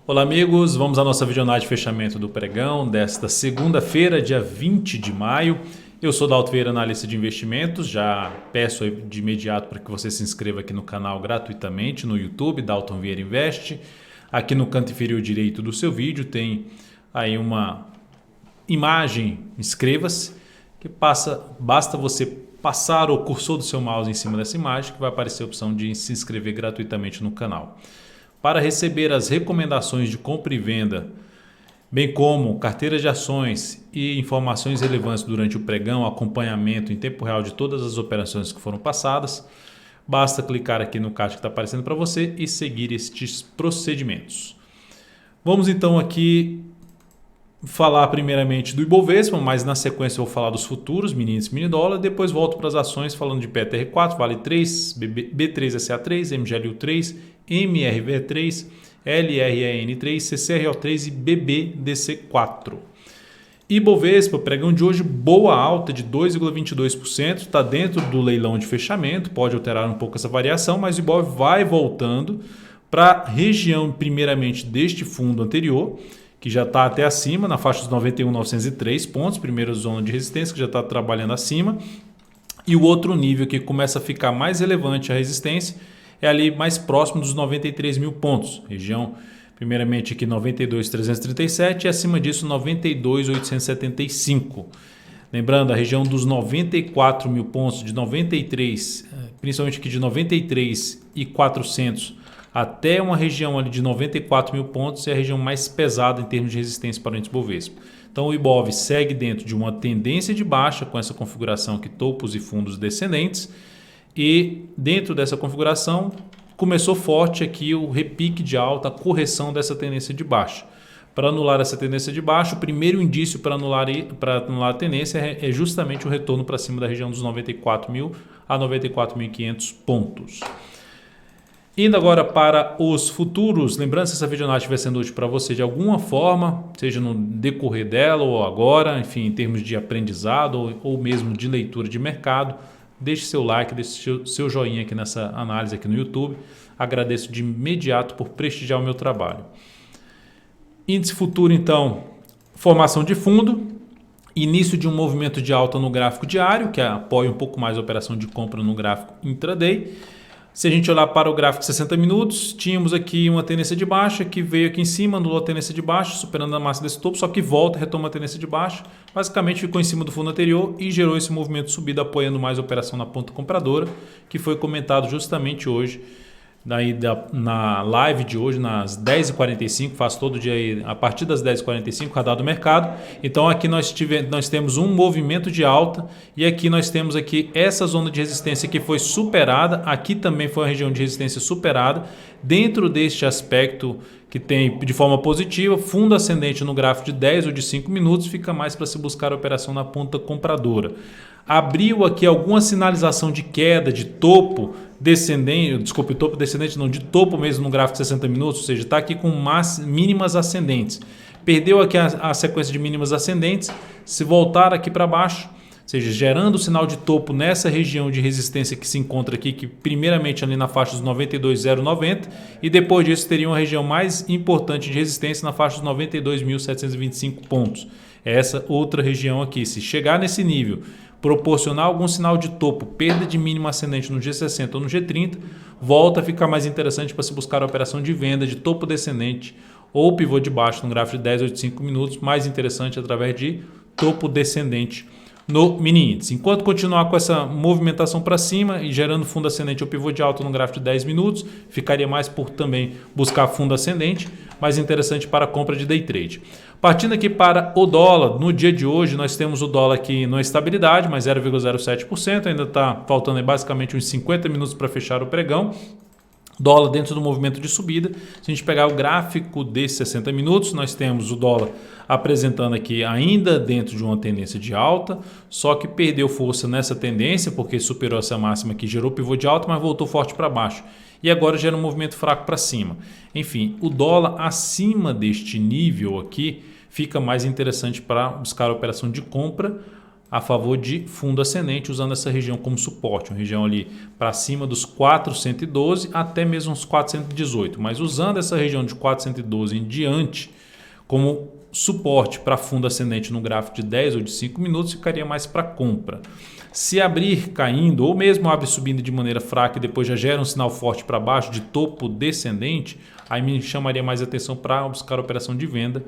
Olá amigos, vamos à nossa videonade de fechamento do pregão desta segunda-feira, dia 20 de maio. Eu sou Dalton Vieira, analista de investimentos. Já peço de imediato para que você se inscreva aqui no canal gratuitamente no YouTube, Dalton Vieira Investe. Aqui no canto inferior direito do seu vídeo tem aí uma imagem, inscreva-se, que basta você passar o cursor do seu mouse em cima dessa imagem que vai aparecer a opção de se inscrever gratuitamente no canal. Para receber as recomendações de compra e venda, bem como carteiras de ações e informações relevantes durante o pregão, acompanhamento em tempo real de todas as operações que foram passadas, basta clicar aqui no card que está aparecendo para você e seguir estes procedimentos. Vamos então aqui falar primeiramente do Ibovespa, mas na sequência eu vou falar dos futuros, mini índice, mini dólar, depois volto para as ações falando de PTR4, Vale 3, B3SA3, MGLU3, MRV3, LREN3, CCRO3 e BBDC4. Ibovespa, pregão de hoje, boa alta de 2,22%, está dentro do leilão de fechamento, pode alterar um pouco essa variação, mas o Ibov vai voltando para a região primeiramente deste fundo anterior, que já está até acima, na faixa dos 91.903 pontos, primeira zona de resistência, que já está trabalhando acima. E o outro nível que começa a ficar mais relevante a resistência é ali mais próximo dos 93 mil pontos. Região, primeiramente aqui 92.337 e acima disso 92.875. Lembrando, a região dos 94 mil pontos, de 93, principalmente aqui de 93.400 até uma região ali de 94 mil pontos é a região mais pesada em termos de resistência para o índice Bovespa. Então o Ibov segue dentro de uma tendência de baixa com essa configuração aqui, topos e fundos descendentes, e dentro dessa configuração começou forte aqui o repique de alta, a correção dessa tendência de baixa. Para anular essa tendência de baixa, o primeiro indício para anular a tendência é justamente o retorno para cima da região dos 94 mil a 94.500 pontos. Indo agora para os futuros, lembrando que essa videonate estiver sendo útil para você de alguma forma, seja no decorrer dela ou agora, enfim, em termos de aprendizado ou mesmo de leitura de mercado, deixe seu like, deixe seu joinha aqui nessa análise aqui no YouTube. Agradeço de imediato por prestigiar o meu trabalho. Índice futuro, então, formação de fundo, início de um movimento de alta no gráfico diário, que apoia um pouco mais a operação de compra no gráfico intraday. Se a gente olhar para o gráfico de 60 minutos, tínhamos aqui uma tendência de baixa que veio aqui em cima, anulou a tendência de baixa, superando a massa desse topo, só que volta e retoma a tendência de baixa. Basicamente ficou em cima do fundo anterior e gerou esse movimento de subida, apoiando mais a operação na ponta compradora, que foi comentado justamente hoje, na live de hoje, nas 10h45, faço todo dia aí, a partir das 10h45, radar do mercado. Então aqui nós temos um movimento de alta e aqui nós temos aqui essa zona de resistência que foi superada, aqui também foi uma região de resistência superada. Dentro deste aspecto que tem de forma positiva, fundo ascendente no gráfico de 10 ou de 5 minutos, fica mais para se buscar a operação na ponta compradora. Abriu aqui alguma sinalização de queda, de topo descendente, desculpe, topo descendente não, de topo mesmo no gráfico de 60 minutos, ou seja, está aqui com mínimas ascendentes. Perdeu aqui a sequência de mínimas ascendentes, se voltar aqui para baixo, ou seja, gerando o sinal de topo nessa região de resistência que se encontra aqui, que primeiramente ali na faixa dos 92.090 e depois disso teria uma região mais importante de resistência na faixa dos 92.725 pontos. Essa outra região aqui, se chegar nesse nível, proporcionar algum sinal de topo, perda de mínima ascendente no G60 ou no G30, volta a ficar mais interessante para se buscar a operação de venda de topo descendente ou pivô de baixo no gráfico de 10 ou de 5 minutos, mais interessante através de topo descendente no mini índice. Enquanto continuar com essa movimentação para cima e gerando fundo ascendente ou pivô de alta no gráfico de 10 minutos, ficaria mais por também buscar fundo ascendente, mais interessante para a compra de day trade. Partindo aqui para o dólar, no dia de hoje nós temos o dólar aqui na estabilidade, mais 0,07%, ainda está faltando basicamente uns 50 minutos para fechar o pregão. Dólar dentro do movimento de subida. Se a gente pegar o gráfico de 60 minutos, nós temos o dólar apresentando aqui ainda dentro de uma tendência de alta, só que perdeu força nessa tendência porque superou essa máxima que gerou pivô de alta, mas voltou forte para baixo. E agora gera um movimento fraco para cima. Enfim, o dólar acima deste nível aqui fica mais interessante para buscar a operação de compra a favor de fundo ascendente, usando essa região como suporte, uma região ali para cima dos 412 até mesmo uns 418, mas usando essa região de 412 em diante como suporte para fundo ascendente no gráfico de 10 ou de 5 minutos, ficaria mais para compra. Se abrir caindo ou mesmo abre subindo de maneira fraca e depois já gera um sinal forte para baixo de topo descendente, aí me chamaria mais atenção para buscar a operação de venda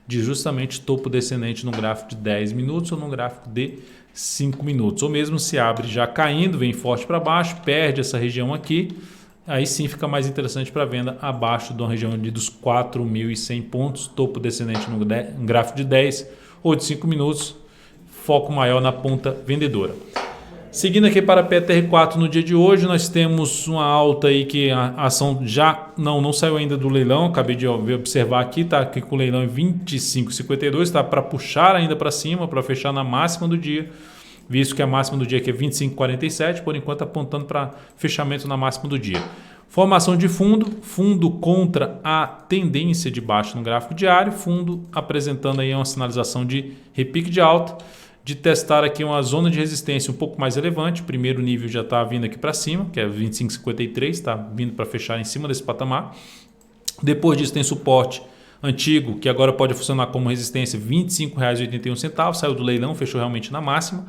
de justamente topo descendente no gráfico de 10 minutos ou no gráfico de 5 minutos. Ou mesmo se abre já caindo, vem forte para baixo, perde essa região aqui, aí sim fica mais interessante para venda abaixo de uma região ali dos 4.100 pontos, topo descendente no gráfico de 10 ou de 5 minutos, foco maior na ponta vendedora. Seguindo aqui para a PTR4 no dia de hoje, nós temos uma alta aí que a ação já não saiu ainda do leilão, acabei de observar aqui, está aqui com o leilão em 25,52, está para puxar ainda para cima, para fechar na máxima do dia, visto que a máxima do dia aqui é 25,47, por enquanto apontando para fechamento na máxima do dia. Formação de fundo contra a tendência de baixa no gráfico diário, fundo apresentando aí uma sinalização de repique de alta, de testar aqui uma zona de resistência um pouco mais relevante. O primeiro nível já está vindo aqui para cima, que é 25,53, está vindo para fechar em cima desse patamar. Depois disso tem suporte antigo, que agora pode funcionar como resistência, R$ 25,81, saiu do leilão, fechou realmente na máxima.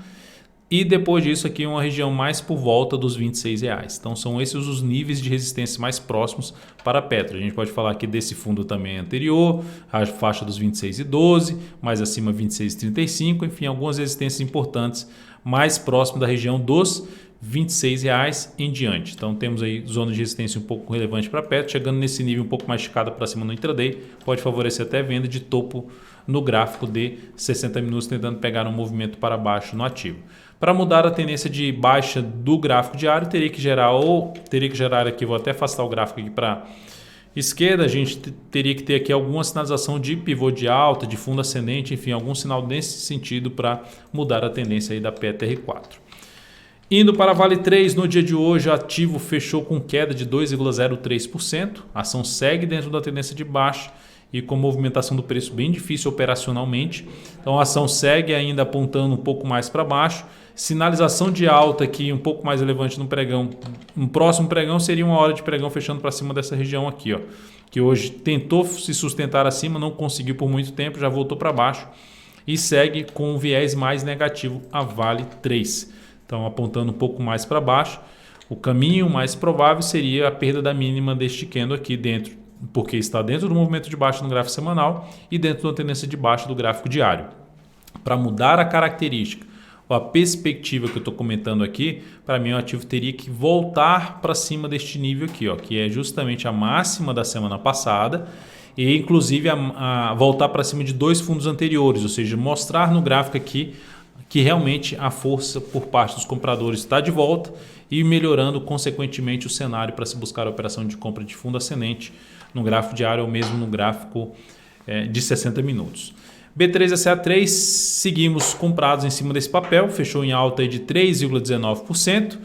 E depois disso aqui uma região mais por volta dos R$ 26. Então são esses os níveis de resistência mais próximos para a Petro. A gente pode falar aqui desse fundo também anterior, a faixa dos 26,12, mais acima 26,35, enfim, algumas resistências importantes mais próximo da região dos R$ 26 em diante. Então temos aí zona de resistência um pouco relevante para a Petro, chegando nesse nível um pouco mais esticado para cima no intraday, pode favorecer até venda de topo no gráfico de 60 minutos, tentando pegar um movimento para baixo no ativo. Para mudar a tendência de baixa do gráfico diário, teria que gerar aqui, vou até afastar o gráfico aqui para esquerda, a gente teria que ter aqui alguma sinalização de pivô de alta, de fundo ascendente, enfim, algum sinal nesse sentido para mudar a tendência aí da PTR4. Indo para a Vale 3, no dia de hoje, o ativo fechou com queda de 2,03%, a ação segue dentro da tendência de baixa e com movimentação do preço bem difícil operacionalmente, então a ação segue ainda apontando um pouco mais para baixo. Sinalização de alta aqui um pouco mais relevante no pregão. Um próximo pregão seria uma hora de pregão fechando para cima dessa região aqui, ó, que hoje tentou se sustentar acima, não conseguiu por muito tempo, já voltou para baixo e segue com um viés mais negativo a Vale 3. Então apontando um pouco mais para baixo, o caminho mais provável seria a perda da mínima deste candle aqui dentro, porque está dentro do movimento de baixa no gráfico semanal e dentro da tendência de baixa do gráfico diário. Para mudar a característica, a perspectiva que eu estou comentando aqui, para mim o ativo teria que voltar para cima deste nível aqui, ó, que é justamente a máxima da semana passada e inclusive a voltar para cima de dois fundos anteriores, ou seja, mostrar no gráfico aqui que realmente a força por parte dos compradores está de volta e melhorando consequentemente o cenário para se buscar a operação de compra de fundo ascendente no gráfico diário ou mesmo no gráfico de 60 minutos. B3SA3, seguimos comprados em cima desse papel, fechou em alta de 3,19%.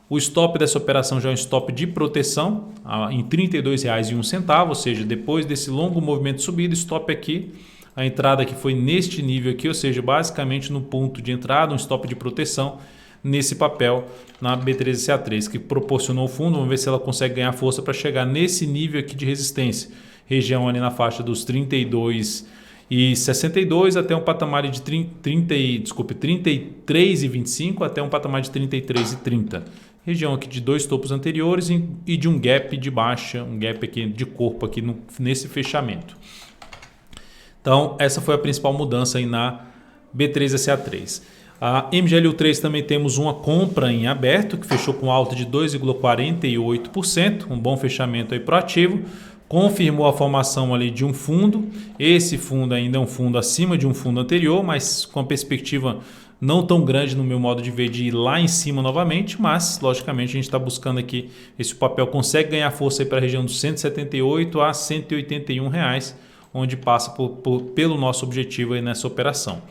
O stop dessa operação já é um stop de proteção em R$ 32,01, ou seja, depois desse longo movimento de subida, stop aqui, a entrada aqui foi neste nível aqui, ou seja, basicamente no ponto de entrada, um stop de proteção nesse papel na B3SA3, que proporcionou o fundo. Vamos ver se ela consegue ganhar força para chegar nesse nível aqui de resistência, região ali na faixa dos 32,62 até um patamar de 33,25 até um patamar de 33,30. Região aqui de dois topos anteriores e de um gap de baixa, um gap aqui de corpo aqui nesse fechamento. Então essa foi a principal mudança aí na B3SA3. A MGLU3 também temos uma compra em aberto que fechou com alta de 2,48%, um bom fechamento aí para o ativo. Confirmou a formação ali de um fundo. Esse fundo ainda é um fundo acima de um fundo anterior, mas com a perspectiva não tão grande no meu modo de ver de ir lá em cima novamente, mas logicamente a gente está buscando aqui, esse papel consegue ganhar força para a região dos 178 a 181 reais, onde passa pelo nosso objetivo aí nessa operação.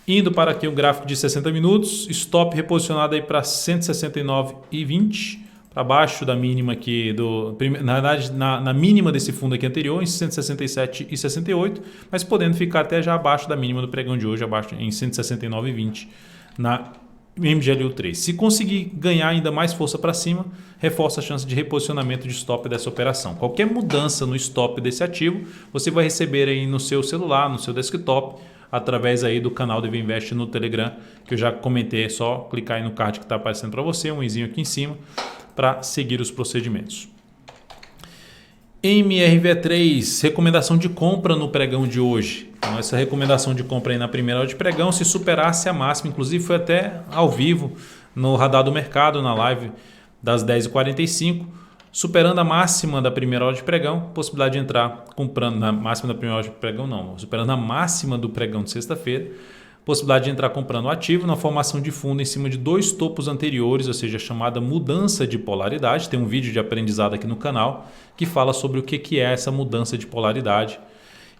Indo para aqui o gráfico de 60 minutos, stop reposicionado aí para 169,20, para baixo da mínima aqui, na verdade na mínima desse fundo aqui anterior, em 167,68, mas podendo ficar até já abaixo da mínima do pregão de hoje, abaixo em 169,20 na MGLU3. Se conseguir ganhar ainda mais força para cima, reforça a chance de reposicionamento de stop dessa operação. Qualquer mudança no stop desse ativo, você vai receber aí no seu celular, no seu desktop, através aí do canal DV Invest no Telegram, que eu já comentei. É só clicar aí no card que está aparecendo para você, um izinho aqui em cima, para seguir os procedimentos. MRV3, recomendação de compra no pregão de hoje. Então, essa recomendação de compra aí na primeira hora de pregão, se superasse a máxima, inclusive foi até ao vivo no Radar do Mercado, na live das 10h45, superando a máxima da primeira hora de pregão, possibilidade de entrar comprando na máxima da primeira hora de pregão, não, superando a máxima do pregão de sexta-feira, possibilidade de entrar comprando o ativo na formação de fundo em cima de dois topos anteriores, ou seja, a chamada mudança de polaridade. Tem um vídeo de aprendizado aqui no canal que fala sobre o que é essa mudança de polaridade.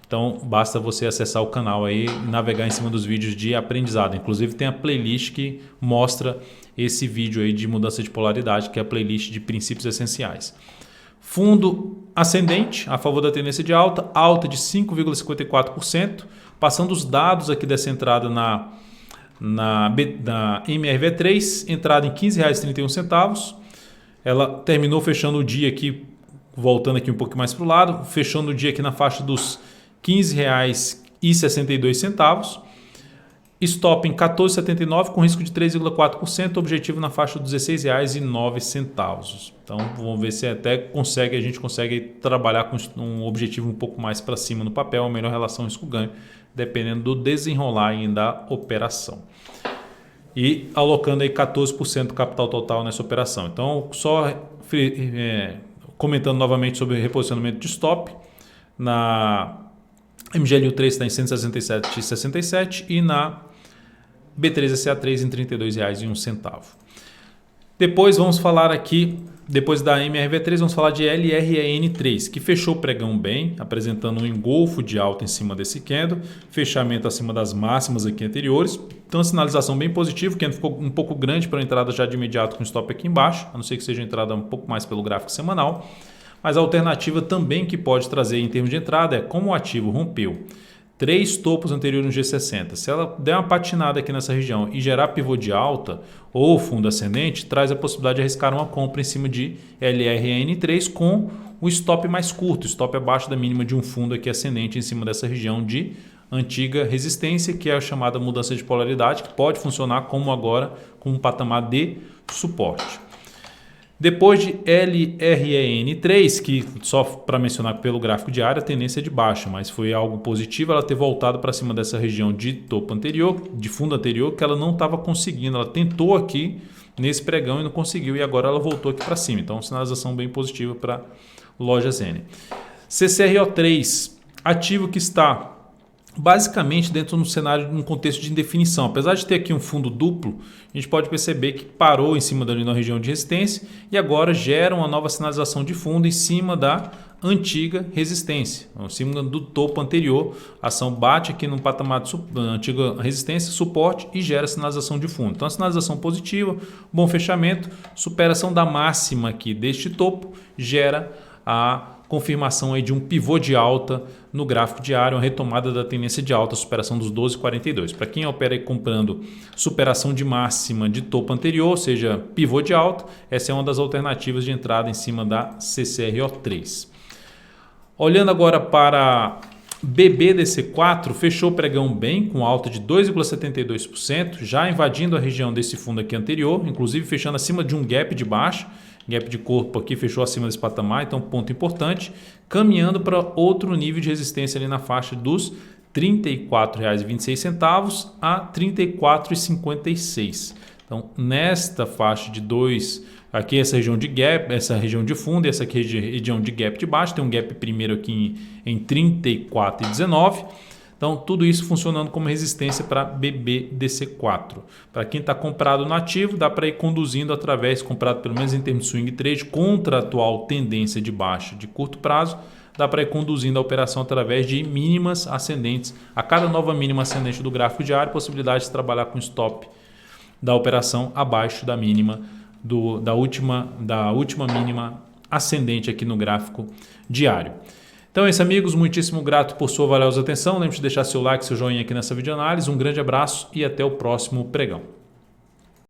Então, basta você acessar o canal aí e navegar em cima dos vídeos de aprendizado. Inclusive, tem a playlist que mostra esse vídeo aí de mudança de polaridade, que é a playlist de princípios essenciais. Fundo ascendente, a favor da tendência de alta, alta de 5,54%. Passando os dados aqui dessa entrada na MRV3, entrada em R$ 15,31. Ela terminou fechando o dia aqui, voltando aqui um pouco mais para o lado, fechando o dia aqui na faixa dos R$ 15,62. Stop em 14,79 com risco de 3,4%, objetivo na faixa dos R$ 16,09. Então vamos ver se até a gente consegue trabalhar com um objetivo um pouco mais para cima no papel, a melhor relação risco-ganho, dependendo do desenrolar ainda da operação. E alocando aí 14% do capital total nessa operação. Então só comentando novamente sobre reposicionamento de stop, na MGLU3 está em 167,67 e na B3SA3 em R$ 32,01. Depois vamos falar aqui, depois da MRV3, vamos falar de LREN3, que fechou o pregão bem, apresentando um engolfo de alta em cima desse candle, fechamento acima das máximas aqui anteriores. Então, a sinalização bem positiva, o candle ficou um pouco grande para a entrada já de imediato com o stop aqui embaixo, a não ser que seja entrada um pouco mais pelo gráfico semanal. Mas a alternativa também que pode trazer em termos de entrada é como o ativo rompeu 3 topos anteriores no G60. Se ela der uma patinada aqui nessa região e gerar pivô de alta ou fundo ascendente, traz a possibilidade de arriscar uma compra em cima de LRN3 com o stop mais curto, stop abaixo da mínima de um fundo aqui ascendente em cima dessa região de antiga resistência, que é a chamada mudança de polaridade, que pode funcionar como agora com um patamar de suporte. Depois de LREN3, que só para mencionar pelo gráfico diário, a tendência é de baixa, mas foi algo positivo ela ter voltado para cima dessa região de topo anterior, de fundo anterior, que ela não estava conseguindo. Ela tentou aqui nesse pregão e não conseguiu, e agora ela voltou aqui para cima. Então, sinalização bem positiva para Lojas N. CCRO3, ativo que está basicamente dentro de um cenário, num contexto de indefinição. Apesar de ter aqui um fundo duplo, a gente pode perceber que parou em cima da região de resistência e agora gera uma nova sinalização de fundo em cima da antiga resistência, em cima do topo anterior. A ação bate aqui no patamar de antiga resistência, suporte, e gera sinalização de fundo. Então, a sinalização positiva, bom fechamento, superação da máxima aqui deste topo, gera a confirmação aí de um pivô de alta no gráfico diário, uma retomada da tendência de alta, superação dos 12,42. Para quem opera aí comprando superação de máxima de topo anterior, ou seja, pivô de alta, essa é uma das alternativas de entrada em cima da CCRO3. Olhando agora para BBDC4, fechou o pregão bem, com alta de 2,72%, já invadindo a região desse fundo aqui anterior, inclusive fechando acima de um gap de baixa. Gap de corpo aqui fechou acima desse patamar, então ponto importante, caminhando para outro nível de resistência ali na faixa dos R$ 34,26 a R$ 34,56. Então, nesta faixa de 2, aqui essa região de gap, essa região de fundo, essa aqui região de gap de baixo, tem um gap primeiro aqui em 34,19. Então, tudo isso funcionando como resistência para BBDC4. Para quem está comprado no ativo, dá para ir conduzindo através, comprado pelo menos em termos de swing trade, contra a atual tendência de baixa de curto prazo, dá para ir conduzindo a operação através de mínimas ascendentes. A cada nova mínima ascendente do gráfico diário, possibilidade de trabalhar com stop da operação abaixo da mínima, da última mínima ascendente aqui no gráfico diário. Então é isso, amigos, muitíssimo grato por sua valiosa atenção. Lembre-se de deixar seu like, seu joinha aqui nessa videoanálise. Um grande abraço e até o próximo pregão.